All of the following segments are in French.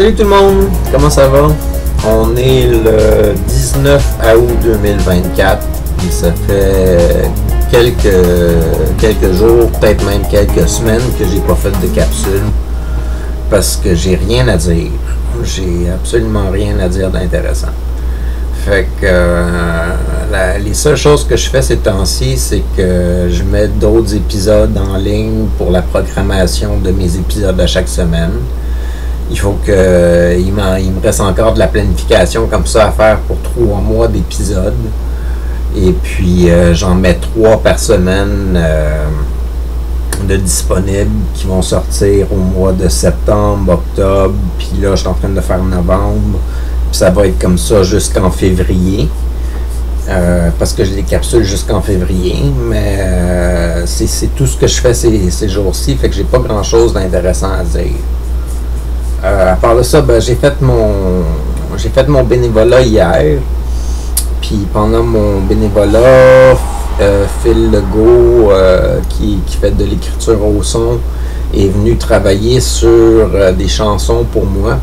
Salut tout le monde, comment ça va? On est le 19 août 2024 et ça fait quelques jours, peut-être même quelques semaines que j'ai pas fait de capsule parce que j'ai rien à dire. J'ai absolument rien à dire d'intéressant. Fait que les seules choses que je fais ces temps-ci, c'est que je mets d'autres épisodes en ligne pour la programmation de mes épisodes à chaque semaine. Il faut que il me reste encore de la planification comme ça à faire pour 3 mois d'épisodes. Et puis j'en mets 3 par semaine de disponibles qui vont sortir au mois de septembre, octobre, puis là je suis en train de faire novembre. Puis ça va être comme ça jusqu'en février. Parce que j'ai des capsules jusqu'en février. Mais c'est tout ce que je fais ces jours-ci. Fait que j'ai pas grand chose d'intéressant à dire. À part de ça, j'ai fait mon bénévolat hier. Puis pendant mon bénévolat, Phil Legault, qui fait de l'écriture au son, est venu travailler sur des chansons pour moi.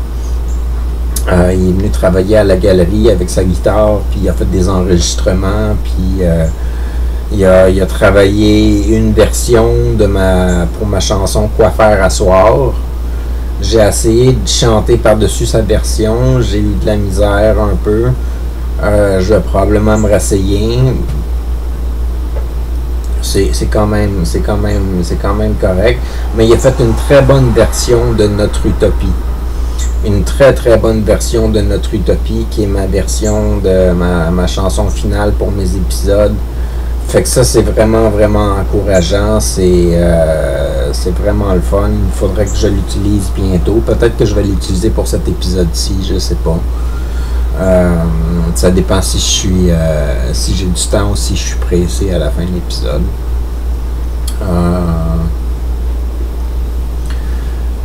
Il est venu travailler à la galerie avec sa guitare, puis il a fait des enregistrements, puis il a travaillé une version pour ma chanson Quoi faire à soir. J'ai essayé de chanter par-dessus sa version, j'ai eu de la misère un peu. Je vais probablement me rasseyer. C'est quand même correct. Mais il a fait une très bonne version de Notre Utopie. Une très très bonne version de Notre Utopie, qui est ma version de ma chanson finale pour mes épisodes. Fait que ça, c'est vraiment encourageant. C'est vraiment le fun. Il faudrait que je l'utilise bientôt. Peut-être que je vais l'utiliser pour cet épisode-ci, je sais pas. Ça dépend si j'ai du temps ou si je suis pressé à la fin de l'épisode.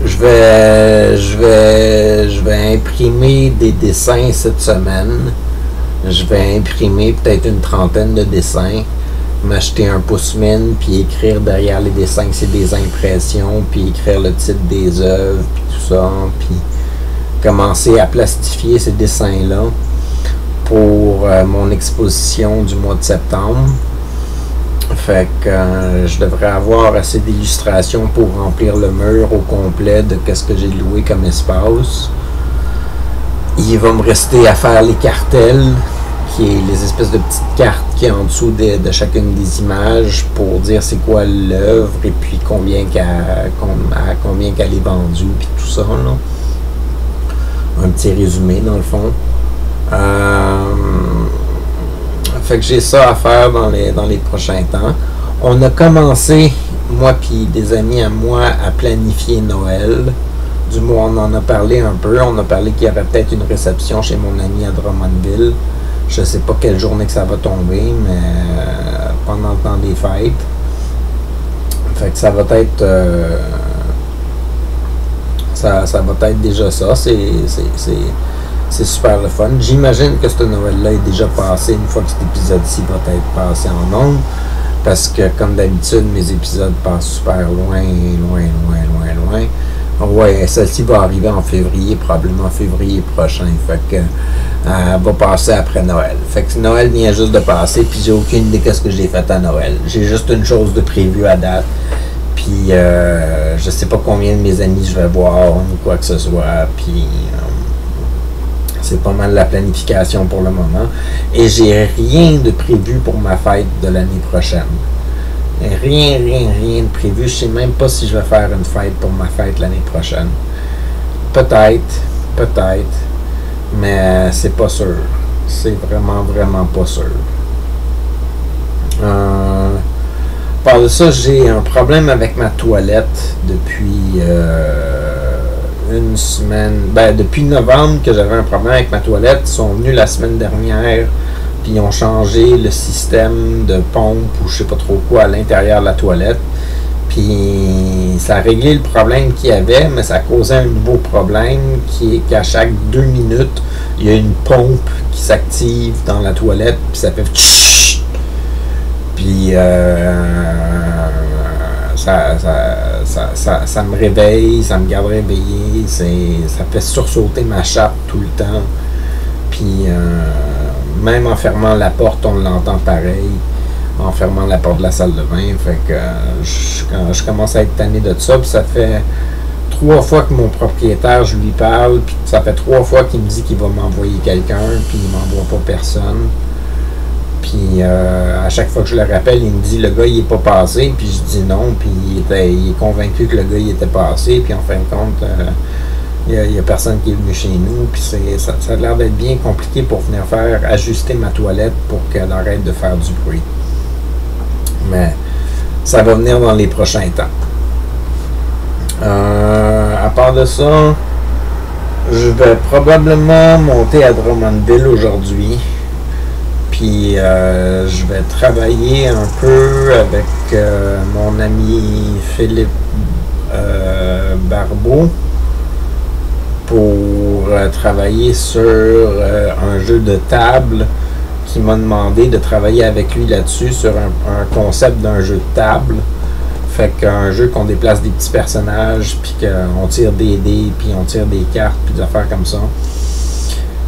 Je vais imprimer des dessins cette semaine. Je vais imprimer peut-être une trentaine de dessins, m'acheter un pouce-mine, puis écrire derrière les dessins que c'est des impressions, puis écrire le titre des œuvres, puis tout ça, puis commencer à plastifier ces dessins-là pour mon exposition du mois de septembre. Fait que je devrais avoir assez d'illustrations pour remplir le mur au complet de qu'est-ce que j'ai loué comme espace. Il va me rester à faire les cartels, qui est les espèces de petites cartes qui est en dessous de chacune des images pour dire c'est quoi l'œuvre et puis combien qu'elle est vendue, puis tout ça, là. Un petit résumé dans le fond. Fait que j'ai ça à faire dans les prochains temps. On a commencé, moi puis des amis à moi, à planifier Noël. Du moins, on en a parlé un peu. On a parlé qu'il y avait peut-être une réception chez mon ami à Drummondville. Je sais pas quelle journée que ça va tomber, mais pendant le temps des fêtes. Fait que ça va être... ça va être déjà ça. C'est super le fun. J'imagine que ce Noël-là est déjà passé une fois que cet épisode-ci va être passé en ondes. Parce que, comme d'habitude, mes épisodes passent super loin. Ouais, celle-ci va arriver en février, probablement février prochain. Fait que elle va passer après Noël. Fait que Noël vient juste de passer, puis j'ai aucune idée de ce que j'ai fait à Noël. J'ai juste une chose de prévue à date. Puis je sais pas combien de mes amis je vais voir ou quoi que ce soit. Puis c'est pas mal la planification pour le moment. Et j'ai rien de prévu pour ma fête de l'année prochaine. Rien de prévu. Je sais même pas si je vais faire une fête pour ma fête l'année prochaine. Peut-être. Mais c'est pas sûr. C'est vraiment pas sûr. Par de ça, j'ai un problème avec ma toilette depuis une semaine. Depuis novembre que j'avais un problème avec ma toilette. Ils sont venus la semaine dernière, puis ils ont changé le système de pompe ou je sais pas trop quoi à l'intérieur de la toilette. Puis ça a réglé le problème qu'il y avait, mais ça a causé un nouveau problème qui est qu'à chaque 2 minutes, il y a une pompe qui s'active dans la toilette, puis ça fait tch. Puis ça ça me réveille, ça me garde réveillé, ça fait sursauter ma chatte tout le temps. Puis même en fermant la porte, on l'entend pareil. En fermant la porte de la salle de bain. Fait que je commence à être tanné de ça. Puis ça fait 3 fois que mon propriétaire, je lui parle. Puis ça fait 3 fois qu'il me dit qu'il va m'envoyer quelqu'un. Puis il m'envoie pas personne. Puis à chaque fois que je le rappelle, il me dit le gars il est pas passé. Puis je dis non. Puis il est convaincu que le gars il était passé. Puis en fin de compte, il y a personne qui est venu chez nous. Puis ça a l'air d'être bien compliqué pour venir ajuster ma toilette pour qu'elle arrête de faire du bruit. Mais ça va venir dans les prochains temps. À part de ça, je vais probablement monter à Drummondville aujourd'hui. Puis je vais travailler un peu avec mon ami Philippe Barbeau pour travailler sur un jeu de table. Qui m'a demandé de travailler avec lui là-dessus sur un concept d'un jeu de table. Fait qu'un jeu qu'on déplace des petits personnages, puis qu'on tire des dés, puis on tire des cartes, puis des affaires comme ça.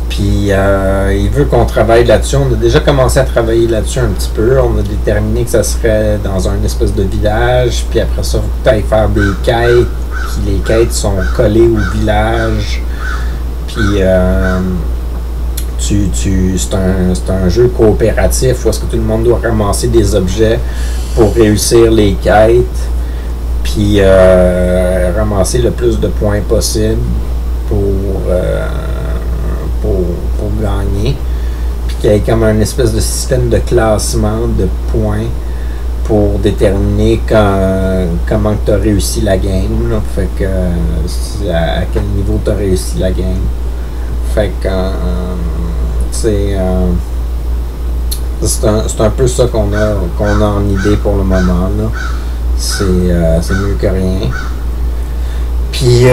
Puis il veut qu'on travaille là-dessus. On a déjà commencé à travailler là-dessus un petit peu. On a déterminé que ça serait dans un espèce de village, puis après ça, il faut que tu ailles faire des quêtes, puis les quêtes sont collées au village. Puis c'est un jeu coopératif où est-ce que tout le monde doit ramasser des objets pour réussir les quêtes, puis ramasser le plus de points possible pour gagner, puis qu'il y ait comme un espèce de système de classement de points pour déterminer comment tu as réussi la game, là. Fait que à quel niveau tu as réussi la game. Fait que c'est un peu ça qu'on a en idée pour le moment, là. C'est mieux que rien. Puis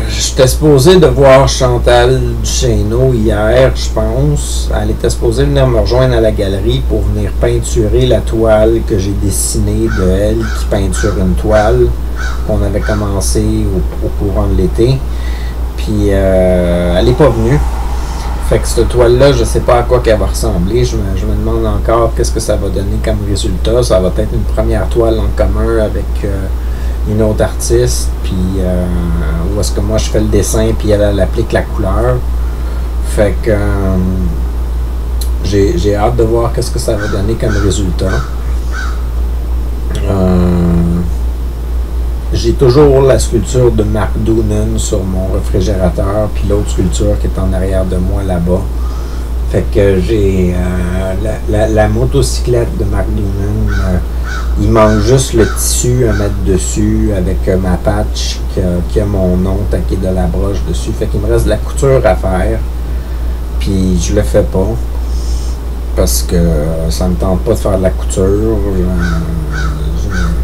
j'étais supposé de voir Chantal Duchesneau hier, je pense. Elle était supposée venir me rejoindre à la galerie pour venir peinturer la toile que j'ai dessinée de elle qui peinture une toile qu'on avait commencé au courant de l'été. Puis elle n'est pas venue. Fait que cette toile-là, je ne sais pas à quoi qu'elle va ressembler. Je me demande encore qu'est-ce que ça va donner comme résultat. Ça va être une première toile en commun avec une autre artiste. Puis où est-ce que moi je fais le dessin puis elle applique la couleur. Fait que j'ai hâte de voir qu'est-ce que ça va donner comme résultat. J'ai toujours la sculpture de Mark Doonan sur mon réfrigérateur, puis l'autre sculpture qui est en arrière de moi là-bas. Fait que j'ai la motocyclette de Mark Doonan. Il manque juste le tissu à mettre dessus avec ma patch qui a mon nom taqué de la broche dessus. Fait qu'il me reste de la couture à faire. Puis je le fais pas. Parce que ça me tente pas de faire de la couture.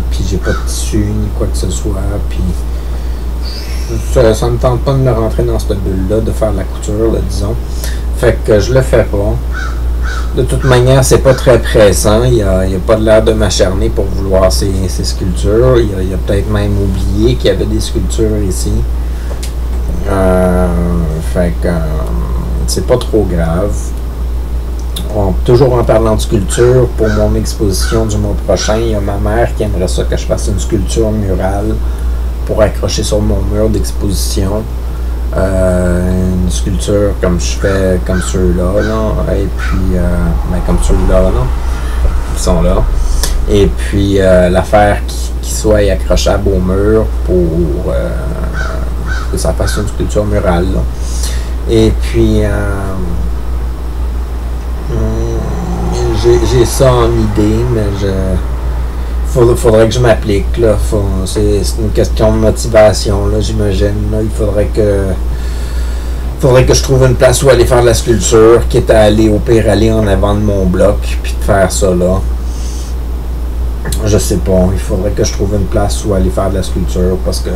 Puis j'ai pas de tissu ni quoi que ce soit. Puis ça me tente pas de me rentrer dans cette bulle-là, de faire de la couture, là, disons. Fait que je le fais pas. De toute manière, c'est pas très pressant. Il y a pas de l'air de m'acharner pour vouloir ces sculptures. Il a peut-être même oublié qu'il y avait des sculptures ici. Fait que c'est pas trop grave. Toujours en parlant de sculpture, pour mon exposition du mois prochain, il y a ma mère qui aimerait ça que je fasse une sculpture murale pour accrocher sur mon mur d'exposition. Une sculpture comme je fais, comme ceux-là, là, et puis comme ceux-là, là, qui sont là. Et puis la faire qui soit accrochable au mur pour que ça fasse une sculpture murale, là. Et puis j'ai ça en idée, mais faudrait que je m'applique, là. C'est une question de motivation, là, j'imagine. Là. Il faudrait que je trouve une place où aller faire de la sculpture, quitte à aller en avant de mon bloc, puis de faire ça là. Je sais pas, il faudrait que je trouve une place où aller faire de la sculpture, parce que,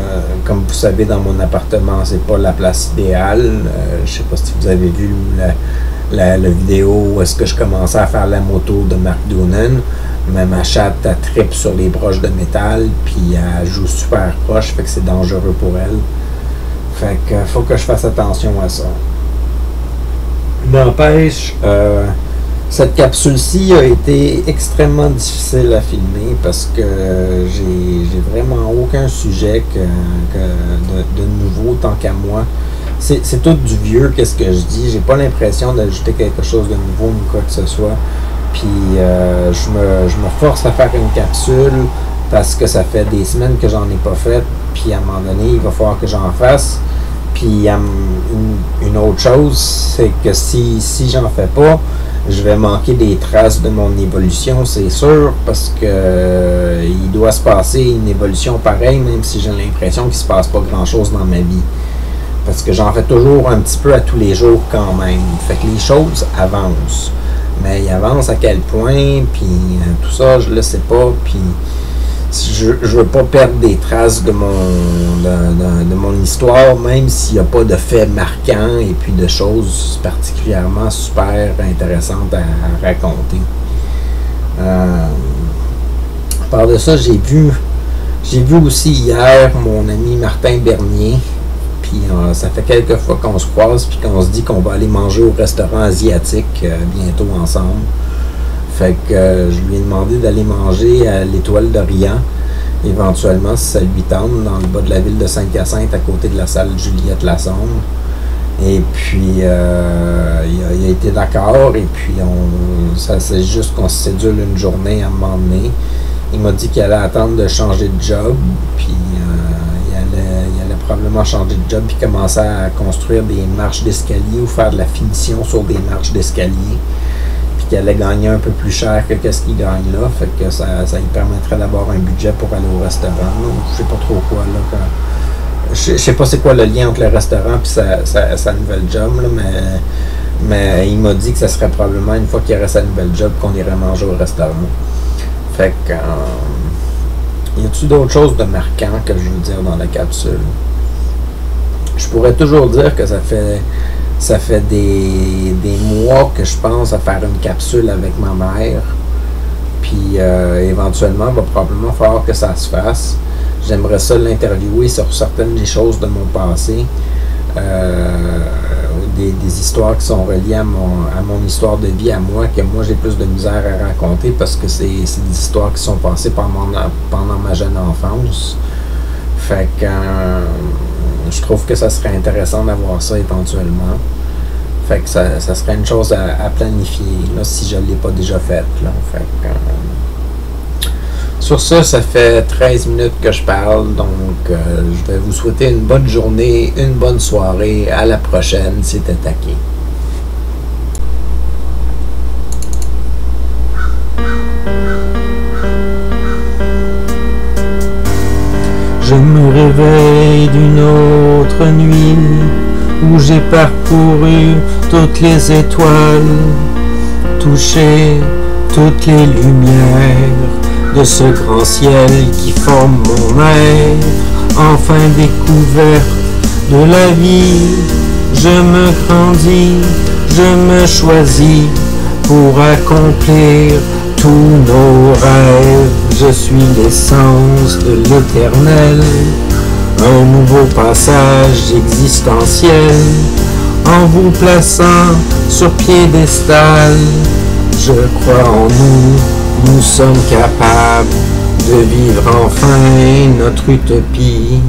comme vous savez, dans mon appartement, c'est pas la place idéale. Je sais pas si vous avez vu la vidéo où est-ce que je commençais à faire la moto de Mark Doonan, Mais ma chatte, elle trippe sur les broches de métal, puis elle joue super proche, fait que c'est dangereux pour elle. Fait que faut que je fasse attention à ça. N'empêche, cette capsule-ci a été extrêmement difficile à filmer parce que j'ai vraiment aucun sujet de nouveau tant qu'à moi. C'est tout du vieux, qu'est-ce que je dis. J'ai pas l'impression d'ajouter quelque chose de nouveau ou quoi que ce soit. Puis je me force à faire une capsule parce que ça fait des semaines que j'en ai pas fait. Puis à un moment donné, il va falloir que j'en fasse. Puis une autre chose, c'est que si j'en fais pas, je vais manquer des traces de mon évolution, c'est sûr, parce que il doit se passer une évolution pareille, même si j'ai l'impression qu'il se passe pas grand-chose dans ma vie. Parce que j'en fais toujours un petit peu à tous les jours quand même. Fait que les choses avancent. Mais ils avancent à quel point, puis tout ça, je le sais pas, puis je veux pas perdre des traces de mon histoire, même s'il n'y a pas de faits marquants et puis de choses particulièrement super intéressantes à raconter. À part de ça, j'ai vu aussi hier mon ami Martin Bernier, puis ça fait quelques fois qu'on se croise puis qu'on se dit qu'on va aller manger au restaurant asiatique bientôt ensemble. Fait que je lui ai demandé d'aller manger à l'Étoile d'Orient, éventuellement, si ça lui tente, dans le bas de la ville de Saint-Hyacinthe, à côté de la salle Juliette Lassonde. Et puis, il a été d'accord, et puis ça c'est juste qu'on se sédule une journée à un moment donné. Il m'a dit qu'il allait attendre de changer de job, puis il allait probablement changer de job, puis commencer à construire des marches d'escalier ou faire de la finition sur des marches d'escalier. Qui allait gagner un peu plus cher que ce qu'il gagne là, fait que ça lui permettrait d'avoir un budget pour aller au restaurant. Je sais pas trop quoi là. Je sais pas c'est quoi le lien entre le restaurant et sa nouvelle job, là, mais il m'a dit que ça serait probablement une fois qu'il aurait sa nouvelle job qu'on irait manger au restaurant. Fait que y a-t-il d'autres choses de marquant que je veux dire dans la capsule? Je pourrais toujours dire que ça fait des mois que je pense à faire une capsule avec ma mère. Puis éventuellement, il va probablement falloir que ça se fasse. J'aimerais ça l'interviewer sur certaines des choses de mon passé. Des histoires qui sont reliées à mon histoire de vie, à moi, que moi j'ai plus de misère à raconter parce que c'est des histoires qui sont passées pendant ma jeune enfance. Fait que je trouve que ça serait intéressant d'avoir ça éventuellement. Fait que ça serait une chose à planifier là, si je ne l'ai pas déjà faite. Fait que, sur ça fait 13 minutes que je parle, donc je vais vous souhaiter une bonne journée, une bonne soirée. À la prochaine, c'était Taquet. Je me réveille d'une autre nuit où j'ai parcouru toutes les étoiles, touché toutes les lumières de ce grand ciel qui forme mon être. Enfin découverte de la vie, je me grandis, je me choisis pour accomplir tous nos rêves. Je suis l'essence de l'éternel, un nouveau passage existentiel. En vous plaçant sur piédestal, je crois en nous sommes capables de vivre enfin notre utopie.